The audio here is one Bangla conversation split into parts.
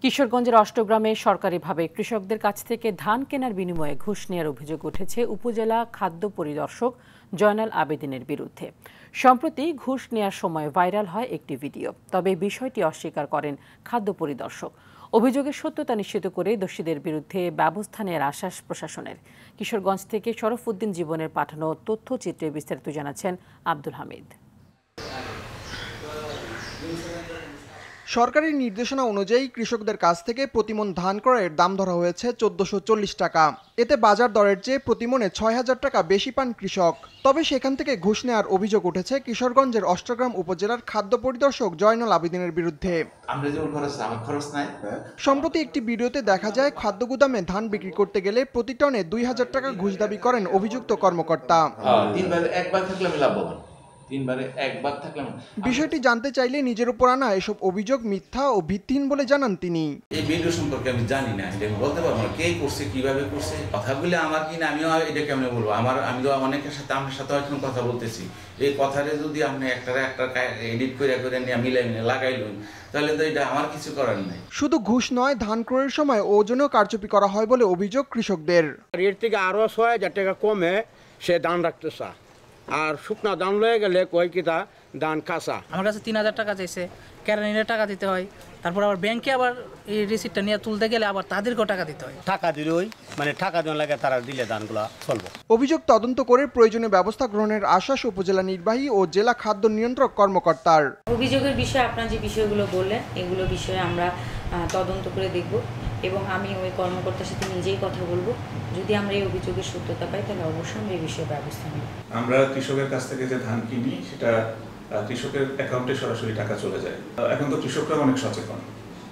কিশোরগঞ্জের অষ্টগ্রামে সরকারিভাবে কৃষকদের কাছ থেকে ধান কেনার বিনিময়ে ঘুষ নেওয়ার অভিযোগ উঠেছে উপজেলা খাদ্য পরিদর্শক জয়নাল আবেদিনের বিরুদ্ধে। সম্প্রতি ঘুষ নেওয়ার সময় ভাইরাল হয় একটি ভিডিও, তবে বিষয়টি অস্বীকার করেন খাদ্য পরিদর্শক। অভিযোগের সত্যতা নিশ্চিত করে দোষীদের বিরুদ্ধে ব্যবস্থা নেওয়ার আশ্বাস প্রশাসনের। কিশোরগঞ্জ থেকে শরফউদ্দিন জীবনের পাঠানো তথ্যচিত্রে বিস্তারিত জানাচ্ছেন আব্দুল হামিদ। সরকারি নির্দেশনা অনুযায়ী কৃষকদের কাছ থেকে প্রতিমন ধান ক্রয়ের দাম ধরা হয়েছে ১৪৪০ টাকা। এতে বাজার দরের চেয়ে প্রতিমনে ৬,০০০ টাকা বেশি পান কৃষক। তবে সেখান থেকে ঘুষ নেওয়ার অভিযোগ উঠেছে কিশোরগঞ্জের অষ্টগ্রাম উপজেলার খাদ্য পরিদর্শক জয়নাল আবেদিনের বিরুদ্ধে। সম্প্রতি একটি ভিডিওতে দেখা যায় খাদ্য গুদামে ধান বিক্রি করতে গেলে প্রতি টনে ২,০০০ টাকা ঘুষ দাবি করেন অভিযুক্ত কর্মকর্তা। বিষয়টি জানতে চাইলে নিজের উপর আনা এসব অভিযোগ মিথ্যা ও ভিত্তিহীন বলে জানান তিনি। এই ভিডিও সম্পর্কে আমি জানি না, এটা বলতে পারবো না কে করছে, কিভাবে করছে। কথাগুলো আমার কিনা আমিও এটা কেমনে বলবো। আমি তো অনেকের সাথে আপনার সাথে হয়তো কথা বলতেছি, এই কথারে যদি আপনি একটা এডিট করে নিয়ে মিলাই লাগাই লইন, তাহলে তো এটা আমার কিছু করার নাই। শুধু ঘুষ নয়, ধান ক্রয়ের সময় ওজনও কারচুপি করা হয় বলে অভিযোগ কৃষকদের। এর থেকে আরো ৬,০০০ টাকা কমে সে ধান রাখতে চা, আর শুকনা ধান লয়ে গেলে কয় কিতা ধান কাঁচা। আমার কাছে ৩,০০০ টাকা চাইছে, কেরানির টাকা দিতে হয়, তারপর আবার ব্যাংকে আবার এই রিসিপ্টটা নিয়ে তুলতে গেলে আবার তাদেরকেও টাকা দিতে হয়। টাকা দিলেই টাকা দেওয়া লাগে, তারা দিলে ধানগুলো চলবে। অভিযোগ তদন্ত করে প্রয়োজনীয় ব্যবস্থা গ্রহণের আশ্বাস উপজেলা নির্বাহী ও জেলা খাদ্য নিয়ন্ত্রক কর্মকর্তার। অভিযোগের বিষয়ে আপনারা যে বিষয়গুলো বললেন, এগুলো বিষয়ে আমরা তদন্ত করে দেখব এবং আমি ওই কর্মকর্তার সাথে নিজেই কথা বলবো। যদি আমরা এই অভিযোগের সত্যতা পাই তাহলে অবশ্যই আমরা এই বিষয়ে ব্যবস্থা নেব। আমরা কৃষকের কাছ থেকে যে ধান কিনি সেটা কৃষকের অ্যাকাউন্টে সরাসরি টাকা চলে যায়। এখন তো কৃষকরা অনেক সচেতন,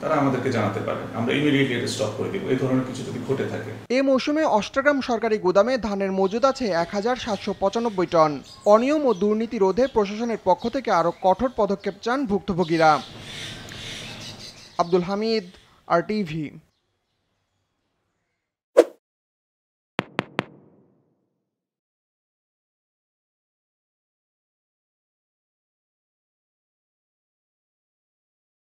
তারা আমাদেরকে জানাতে পারে, আমরা ইমিডিয়েটলি এটা স্টপ করে দেব এই ধরনের কিছু যদি ঘটে থাকে। এই মৌসুমে অষ্টগ্রাম সরকারি গুদামে ধানের মজুদ আছে ১,৭৯৫ টন। অনিয়ম ও দুর্নীতি রোধে প্রশাসনের পক্ষ থেকে আরও কঠোর পদক্ষেপ চান ভুক্তভোগীরা। আব্দুল হামিদ, RTV।